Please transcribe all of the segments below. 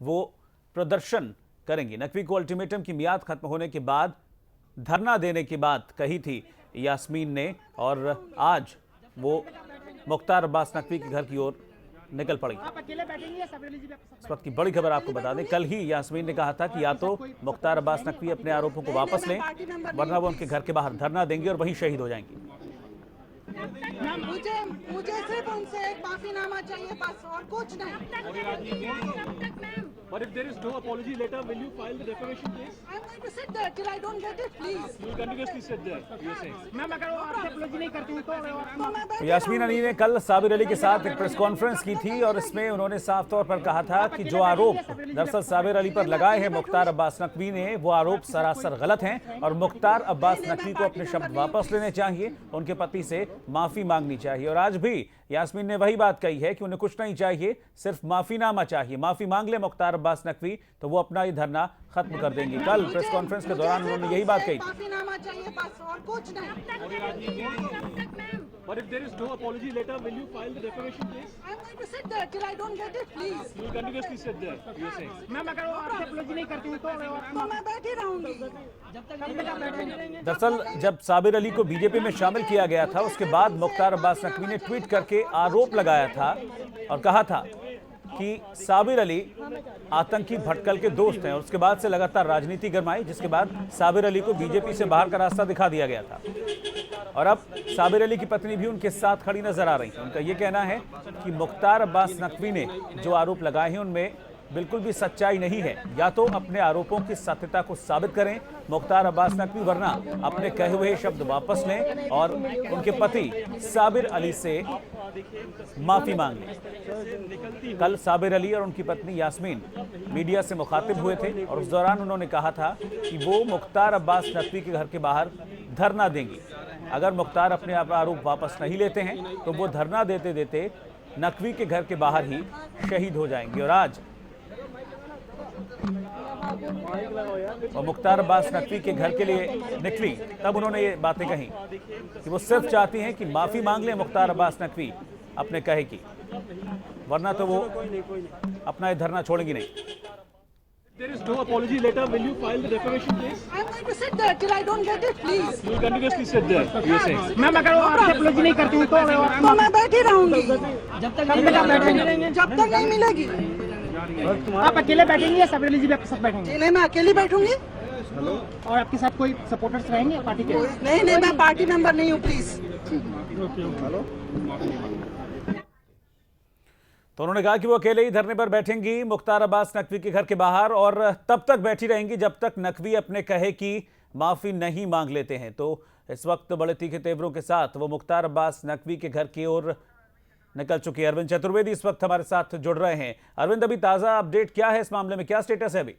वो प्रदर्शन करेंगी। नकवी को अल्टीमेटम की मियाद खत्म होने के बाद धरना देने की बात कही थी यास्मीन ने, और आज वो मुख्तार अब्बास नकवी के घर की ओर निकल पड़ी। इस वक्त की बड़ी खबर आपको बता दें, कल ही यास्मीन ने कहा था कि या तो मुख्तार अब्बास नकवी अपने आरोपों को वापस लें, वरना वो उनके घर के बाहर धरना देंगी और वहीं शहीद हो जाएंगी। मुझे सिर्फ उनसे एक माफीनामा चाहिए, बस और कुछ नहीं। But if there is no apology letter, will you file the defamation case? I'm going to sit there till I don't get it, please. You will continuously sit there, you're saying. Ma'am अगर वो आपसे apology नहीं करती तो मैं बैठी यास्मीन अली ने कल साबिर अली के साथ एक प्रेस कॉन्फ्रेंस की थी और इसमें उन्होंने साफ तौर पर कहा था कि जो आरोप दरअसल साबिर अली पर लगाए हैं मुख्तार अब्बास नकवी ने, वो आरोप सरासर गलत हैं और मुख्तार अब्बास नकवी को अपने शब्द वापस लेने चाहिए, उनके पति से माफी मांगनी चाहिए। और आज भी यास्मीन ने वही बात कही है कि उन्हें कुछ नहीं चाहिए, सिर्फ माफीनामा चाहिए। माफी मांग ले मुख्तार अब्बास नकवी तो वो अपना ये धरना खत्म कर देंगी। कल प्रेस कॉन्फ्रेंस के दौरान उन्होंने यही बात कही। माफीनामा चाहिए, बस और कुछ नहीं। But if there is no apology letter, will you file the defamation case? I'm going to sit there till I don't get it, please. You will continuously sit there, you're saying. Ma'am अगर वो आपसे apology नहीं करती तो मैं बैठी रहूंगी जब तक आप बैठेंगे। दरअसल जब साबिर अली को बीजेपी में शामिल किया गया था, उसके बाद मुख्तार अब्बास नकवी ने ट्वीट करके आरोप लगाया था और कहा था कि साबिर अली आतंकी भटकल के दोस्त हैं, और उसके बाद से लगातार राजनीति गरमाई, जिसके बाद साबिर अली को बीजेपी से बाहर का रास्ता दिखा दिया गया था। और अब साबिर अली की पत्नी भी उनके साथ खड़ी नजर आ रही है। उनका यह कहना है कि मुख्तार अब्बास नकवी ने जो आरोप लगाए हैं उनमें बिल्कुल भी सच्चाई नहीं है, या तो अपने आरोपों की सत्यता को साबित करें मुख्तार अब्बास नकवी, वरना अपने कहे हुए शब्द वापस लें और उनके पति साबिर अली से माफी मांग लें। कल साबिर अली और उनकी पत्नी यास्मीन मीडिया से मुखातिब हुए थे और उस दौरान उन्होंने कहा था कि वो मुख्तार अब्बास नकवी के घर के बाहर धरना देंगी। अगर मुख्तार अपने आरोप वापस नहीं लेते हैं तो वो धरना देते देते नकवी के घर के बाहर ही शहीद हो जाएंगे। और आज और मुख्तार अब्बास नकवी के घर के लिए निकली तब उन्होंने ये बातें कही कि वो सिर्फ चाहती हैं कि माफी मांग ले मुख्तार अब्बास नकवी अपने कहे की, वरना तो वो अपना ये धरना छोड़ेंगी नहीं। There is no apology letter, will you file the defamation case? I'm going to sit there till I don't get it, please. You will continuously sit there, you're saying. Ma'am अगर वो आपसे apology नहीं करती तो मैं बैठी रहूंगी जब तक आप बैठेंगे, जब तक नहीं मिलेगी। आप अकेले बैठेंगे या साबिर अली जी भी आपके साथ बैठेंगे? नहीं, मैं अकेली बैठूंगी। और आपके साथ कोई सपोर्टर्स रहेंगे पार्टी के? नहीं, मैं पार्टी मेंबर नहीं हूँ, प्लीज। तो उन्होंने कहा कि वो अकेले ही धरने पर बैठेंगी मुख्तार अब्बास नकवी के घर के बाहर, और तब तक बैठी रहेंगी जब तक नकवी अपने कहे की माफी नहीं मांग लेते हैं। तो इस वक्त बड़े तीखे तेवरों के साथ वो मुख्तार अब्बास नकवी के घर की ओर निकल चुकी है। अरविंद चतुर्वेदी इस वक्त हमारे साथ जुड़ रहे हैं। अरविंद, अभी ताजा अपडेट क्या है इस मामले में, क्या स्टेटस है अभी?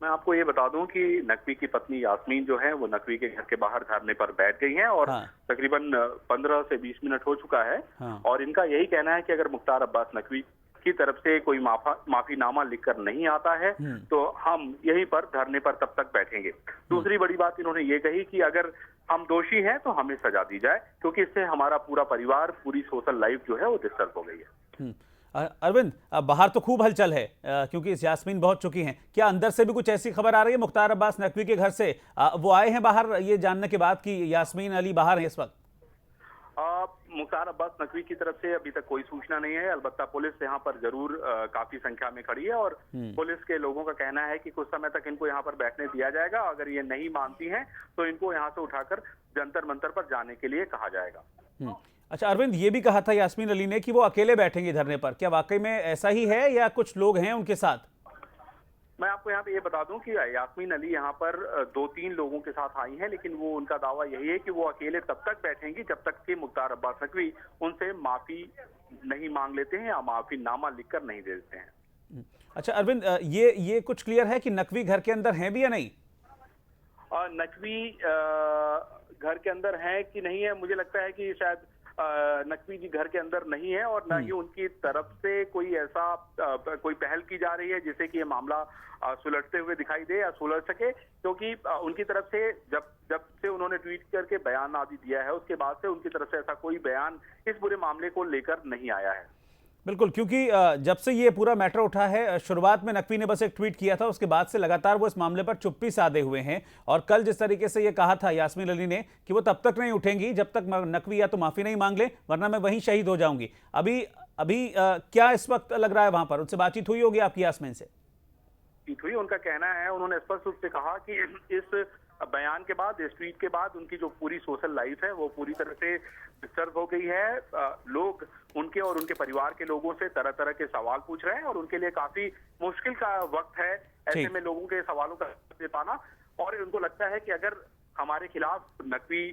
मैं आपको ये बता दूं कि नकवी की पत्नी यास्मीन जो है वो नकवी के घर के बाहर धरने पर बैठ गई हैं और तकरीबन 15 से 20 मिनट हो चुका है। और इनका यही कहना है कि अगर मुख्तार अब्बास नकवी की तरफ से कोई माफीनामा लिखकर नहीं आता है तो हम यहीं पर धरने पर तब तक बैठेंगे। दूसरी बड़ी बात इन्होंने ये कही कि अगर हम दोषी हैं तो हमें सजा दी जाए, क्योंकि इससे हमारा पूरा परिवार, पूरी सोशल लाइफ जो है वो डिस्टर्ब हो गई है। अरविंद, बाहर तो खूब हलचल है क्योंकि यास्मीन पहुंच चुकी हैं। क्या अंदर से भी कुछ ऐसी खबर आ रही है मुख्तार अब्बास नकवी के घर से? वो आए हैं बाहर ये जानने के बाद कि यास्मीन अली बाहर हैं इस वक्त? मुख्तार अब्बास नकवी की तरफ से अभी तक कोई सूचना नहीं है। अलबत्ता पुलिस यहाँ पर जरूर काफी संख्या में खड़ी है और पुलिस के लोगों का कहना है कि कुछ समय तक इनको यहाँ पर बैठने दिया जाएगा। अगर ये नहीं मानती हैं तो इनको यहाँ से उठाकर जंतर मंतर पर जाने के लिए कहा जाएगा। अच्छा अरविंद, ये भी कहा था यास्मीन अली ने कि वो अकेले बैठेंगे धरने पर, क्या वाकई में ऐसा ही है या कुछ लोग हैं उनके साथ? मैं आपको यहाँ पे ये बता दूं कि यास्मीन अली यहाँ पर 2-3 लोगों के साथ आई हैं, लेकिन वो उनका दावा यही है कि वो अकेले तब तक बैठेंगी जब तक कि मुख्तार अब्बास नकवी उनसे माफी नहीं मांग लेते हैं या माफीनामा लिखकर नहीं दे देते हैं। अच्छा अरविंद, ये कुछ क्लियर है कि नकवी घर के अंदर हैं भी या नहीं? नकवी घर के अंदर है कि नहीं है, मुझे लगता है कि शायद नकवी जी घर के अंदर नहीं है और न ही उनकी तरफ से कोई ऐसा कोई पहल की जा रही है जिससे कि ये मामला सुलझते हुए दिखाई दे या सुलझ सके, क्योंकि उनकी तरफ से जब से उन्होंने ट्वीट करके बयान आदि दिया है उसके बाद से उनकी तरफ से ऐसा कोई बयान इस पूरे मामले को लेकर नहीं आया है। बिल्कुल, क्योंकि जब से ये पूरा मैटर उठा है, शुरुआत में नकवी ने बस एक ट्वीट किया था, उसके बाद से लगातार वो इस मामले पर चुप्पी साधे हुए हैं। और कल जिस तरीके से ये कहा था यास्मीन अली ने कि वो तब तक नहीं उठेंगी जब तक नकवी या तो माफी नहीं मांग ले, वरना मैं वहीं शहीद हो जाऊंगी। अभी क्या इस वक्त लग रहा है वहां पर? उनसे बातचीत हुई होगी आपकी यास्मीन से? हुई, उनका कहना है, उन्होंने स्पष्ट रूप से कहा कि इस बयान के बाद, इस ट्वीट के बाद उनकी जो पूरी सोशल लाइफ है वो पूरी तरह से डिस्टर्ब हो गई है। लोग उनके और उनके परिवार के लोगों से तरह तरह के सवाल पूछ रहे हैं और उनके लिए काफी मुश्किल का वक्त है ऐसे में लोगों के सवालों का जवाब दे पाना। और उनको लगता है कि अगर हमारे खिलाफ नकवी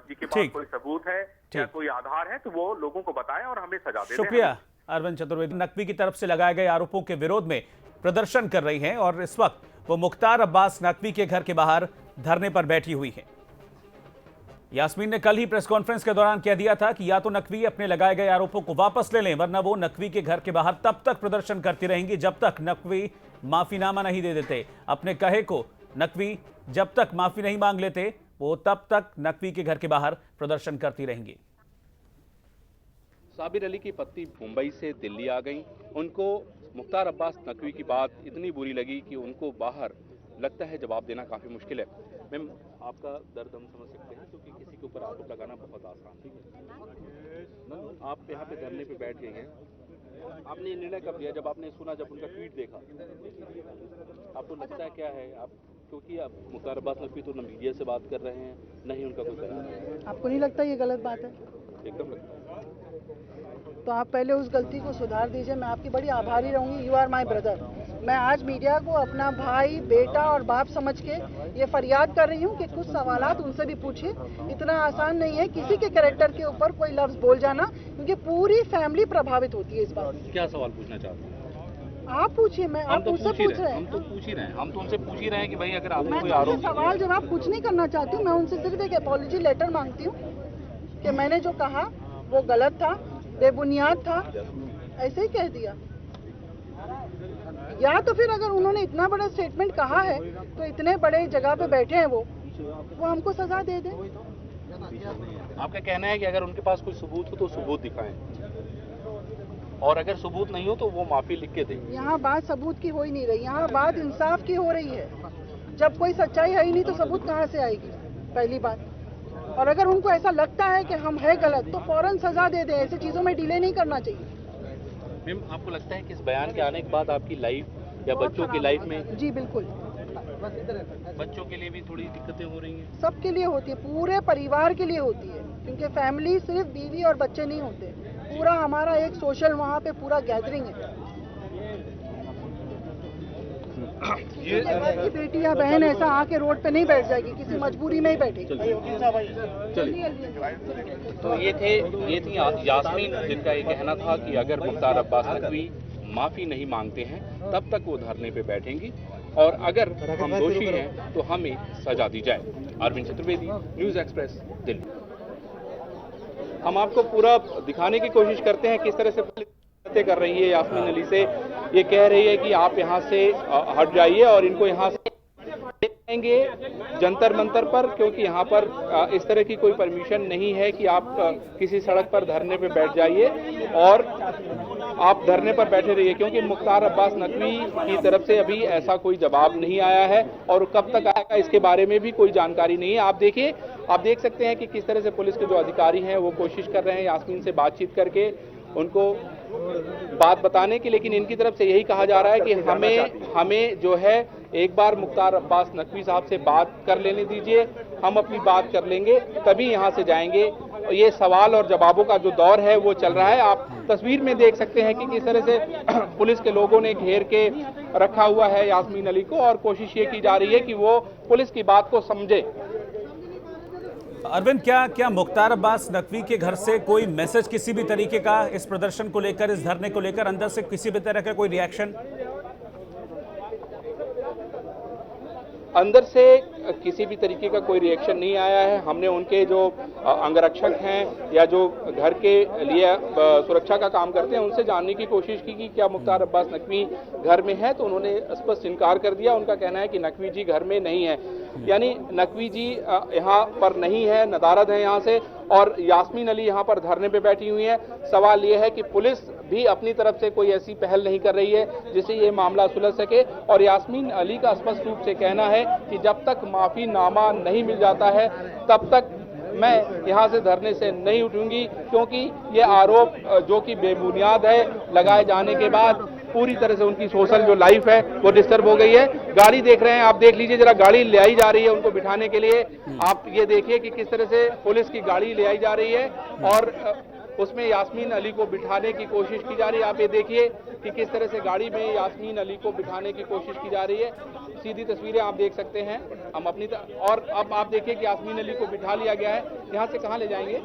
जी के पास कोई सबूत है या कोई आधार है तो वो लोगों को बताएं और हमें सजा दे। शुक्रिया अरविंद चतुर्वेदी। नकवी की तरफ से लगाए गए आरोपों के विरोध में प्रदर्शन कर रही हैं और इस वक्त वो मुख्तार अब्बास नकवी के घर के बाहर धरने पर बैठी हुई है। यास्मीन ने कल ही प्रेस कॉन्फ्रेंस के दौरान कह दिया था कि या तो नकवी अपने लगाए गए आरोपों को वापस ले लें, वरना वो नकवी के घर के बाहर तब तक प्रदर्शन करती रहेंगी जब तक नकवी माफीनामा नहीं दे देते। अपने कहे को नकवी जब तक माफी नहीं मांग लेते, वो तब तक नकवी के घर के बाहर प्रदर्शन करती रहेंगी। साबिर अली की पत्नी मुंबई से दिल्ली आ गई। उनको मुख्तार अब्बास नकवी की बात इतनी बुरी लगी कि उनको बाहर लगता है जवाब देना काफ़ी मुश्किल है। मैम, आपका दर्द हम समझ सकते हैं क्योंकि किसी के ऊपर आरोप लगाना बहुत आसान है। आप यहाँ पे धरने पे बैठ गए हैं, आपने निर्णय कब लिया? जब आपने सुना, जब उनका ट्वीट देखा, आपको लगता है क्या है? आप क्योंकि आप मुख्तार अब्बास नकवी तो न मीडिया से बात कर रहे हैं, न ही उनका कोई बयान है। आपको नहीं लगता ये गलत बात है? एकदम लगता है। तो आप पहले उस गलती को सुधार दीजिए। मैं आपकी बड़ी आभारी रहूंगी। You are my brother. मैं आज मीडिया को अपना भाई, बेटा और बाप समझ के ये फरियाद कर रही हूँ कि कुछ सवालात उनसे भी पूछिए। इतना आसान नहीं है किसी के कैरेक्टर के ऊपर कोई लफ्ज बोल जाना, क्योंकि पूरी फैमिली प्रभावित होती है इस बात से। क्या सवाल पूछना चाहते हैं? आप पूछिए। मैं आप मुझसे पूछ रहे हैं। हम तो पूछ ही रहे हैं। हम तो उनसे पूछ ही रहे हैं कि भाई अगर आपने मैं कोई आरोप, सवाल जवाब कुछ नहीं करना चाहती हूँ। मैं उनसे सिर्फ एक अपॉलॉजी लेटर मांगती हूँ कि मैंने जो कहा वो गलत था, बेबुनियाद था, ऐसे ही कह दिया। या तो फिर अगर उन्होंने इतना बड़ा स्टेटमेंट कहा है तो इतने बड़े जगह पे बैठे हैं वो हमको सजा दे दें। आपका कहना है कि अगर उनके पास कोई सबूत हो तो सबूत दिखाएं, और अगर सबूत नहीं हो तो वो माफी लिख के दें। यहाँ बात सबूत की हो ही नहीं रही, यहाँ बात इंसाफ की हो रही है। जब कोई सच्चाई है ही नहीं तो सबूत कहाँ से आएगी? पहली बात। और अगर उनको ऐसा लगता है कि हम है गलत तो फौरन सजा दे दें। ऐसी चीजों में डिले नहीं करना चाहिए। मैम, आपको लगता है कि इस बयान के आने के बाद आपकी लाइफ या बच्चों की लाइफ में? जी बिल्कुल। बच्चों के लिए भी थोड़ी दिक्कतें हो रही हैं? सबके लिए होती है, पूरे परिवार के लिए होती है, क्योंकि फैमिली सिर्फ बीवी और बच्चे नहीं होते, पूरा हमारा एक सोशल वहाँ पे पूरा गैदरिंग है। ये बेटी या बहन ऐसा आके रोड पे नहीं बैठ जाएगी, किसी मजबूरी में ही बैठेगी। चलिए, तो ये थी यास्मीन, जिनका ये कहना था कि अगर मुख्तार अब्बास नकवी माफी नहीं मांगते हैं तब तक वो धरने पे बैठेंगी, और अगर हम दोषी हैं तो हमें सजा दी जाए। Arvind Chaturvedi, News Express, Delhi. हम आपको पूरा दिखाने की कोशिश करते हैं किस तरह से बातें कर रही है यास्मीन अली से। ये कह रही है कि आप यहाँ से हट जाइए और इनको यहाँ से लेंगे जंतर मंतर पर, क्योंकि यहाँ पर इस तरह की कोई परमिशन नहीं है कि आप किसी सड़क पर धरने पे बैठ जाइए और आप धरने पर बैठे रहिए, क्योंकि मुख्तार अब्बास नकवी की तरफ से अभी ऐसा कोई जवाब नहीं आया है और कब तक आएगा इसके बारे में भी कोई जानकारी नहीं है। आप देखिए, आप देख सकते हैं कि किस तरह से पुलिस के जो अधिकारी हैं वो कोशिश कर रहे हैं यास्मीन से बातचीत करके उनको बात बताने की, लेकिन इनकी तरफ से यही कहा जा रहा है कि हमें जो है एक बार मुख्तार अब्बास नकवी साहब से बात कर लेने दीजिए, हम अपनी बात कर लेंगे तभी यहाँ से जाएंगे। ये सवाल और जवाबों का जो दौर है वो चल रहा है। आप तस्वीर में देख सकते हैं कि किस तरह से पुलिस के लोगों ने घेर के रखा हुआ है यास्मीन अली को, और कोशिश ये की जा रही है कि वो पुलिस की बात को समझे। अरविंद, क्या मुख्तार अब्बास नकवी के घर से कोई मैसेज किसी भी तरीके का इस प्रदर्शन को लेकर, इस धरने को लेकर, अंदर से किसी भी तरह का कोई रिएक्शन? अंदर से किसी भी तरीके का कोई रिएक्शन नहीं आया है। हमने उनके जो अंगरक्षक हैं या जो घर के लिए सुरक्षा का काम करते हैं उनसे जानने की कोशिश की कि क्या मुख्तार अब्बास नकवी घर में है, तो उन्होंने स्पष्ट इनकार कर दिया। उनका कहना है कि नकवी जी घर में नहीं है, यानी नकवी जी यहाँ पर नहीं है, नदारद है यहाँ से, और यास्मीन अली यहाँ पर धरने पे बैठी हुई है। सवाल ये है कि पुलिस भी अपनी तरफ से कोई ऐसी पहल नहीं कर रही है जिससे ये मामला सुलझ सके, और यास्मीन अली का स्पष्ट रूप से कहना है कि जब तक माफीनामा नहीं मिल जाता है तब तक मैं यहाँ से धरने से नहीं उठूंगी, क्योंकि ये आरोप जो कि बेबुनियाद है लगाए जाने के बाद पूरी तरह से उनकी सोशल जो लाइफ है वो डिस्टर्ब हो गई है। गाड़ी देख रहे हैं आप, देख लीजिए जरा, गाड़ी ले आई जा रही है उनको बिठाने के लिए। आप ये देखिए कि किस तरह से पुलिस की गाड़ी ले आई जा रही है और उसमें यास्मीन अली को बिठाने की कोशिश की जा रही है। आप ये देखिए कि किस तरह से गाड़ी में यास्मीन अली को बिठाने की कोशिश की जा रही है। सीधी तस्वीरें आप देख सकते हैं हम अपनी और अब आप देखिए कि यास्मीन अली को बिठा लिया गया है। यहाँ से कहाँ ले जाएंगे?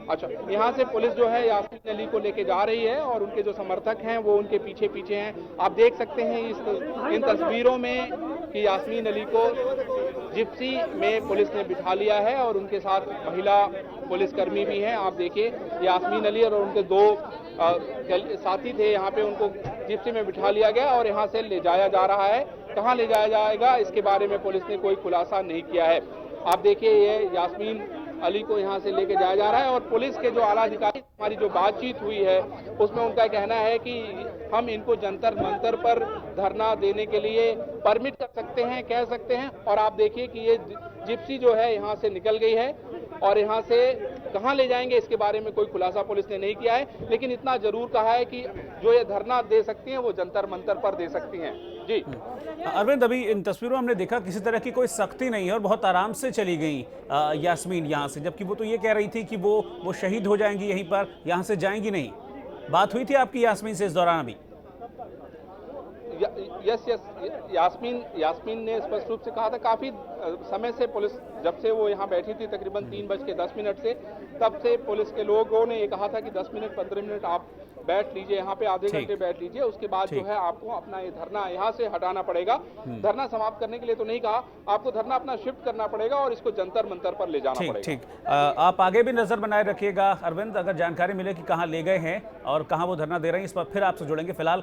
अच्छा, यहाँ से पुलिस जो है यास्मीन अली को लेके जा रही है और उनके जो समर्थक हैं वो उनके पीछे पीछे हैं। आप देख सकते हैं इन तस्वीरों में कि यास्मीन अली को जिप्सी में पुलिस ने बिठा लिया है और उनके साथ महिला पुलिसकर्मी भी हैं। आप देखिए यास्मीन अली और उनके दो साथी थे, यहाँ पे उनको जिप्सी में बिठा लिया गया और यहाँ से ले जाया जा रहा है। कहाँ ले जाया जाएगा इसके बारे में पुलिस ने कोई खुलासा नहीं किया है। आप देखिए ये यास्मीन अली को यहाँ से लेके जाया जा रहा है और पुलिस के जो आला अधिकारी, हमारी जो बातचीत हुई है उसमें उनका कहना है कि हम इनको जंतर मंतर पर धरना देने के लिए परमिट कर सकते हैं, कह सकते हैं। और आप देखिए कि ये जिप्सी जो है यहाँ से निकल गई है और यहाँ से कहाँ ले जाएंगे इसके बारे में कोई खुलासा पुलिस ने नहीं किया है, लेकिन इतना जरूर कहा है कि जो ये धरना दे सकती हैं वो जंतर मंतर पर दे सकती हैं। जी अरविंद, अभी इन तस्वीरों में हमने देखा किसी तरह की कोई सख्ती नहीं है और बहुत आराम से चली गई यास्मीन यहाँ से, जबकि वो तो ये कह रही थी कि वो शहीद हो जाएंगी यहीं पर, यहाँ से जाएंगी नहीं। बात हुई थी आपकी यास्मीन से इस दौरान? अभी यस यास्मीन ने स्पष्ट रूप से कहा था, काफी समय से पुलिस, जब से वो यहाँ बैठी थी तकरीबन 3:10 से, तब से पुलिस के लोगों ने ये कहा था कि 10 मिनट 15 मिनट आप बैठ लीजिए, यहाँ पे आधे घंटे बैठ लीजिए, उसके बाद जो है आपको अपना ये धरना यहाँ से हटाना पड़ेगा। धरना समाप्त करने के लिए तो नहीं कहा, आपको धरना अपना शिफ्ट करना पड़ेगा और इसको जंतर मंतर पर ले जाना पड़ेगा। ठीक, आप आगे भी नजर बनाए रखिएगा अरविंद, अगर जानकारी मिले कि कहाँ ले गए हैं और कहाँ वो धरना दे रहे हैं, इस पर फिर आपसे जुड़ेंगे। फिलहाल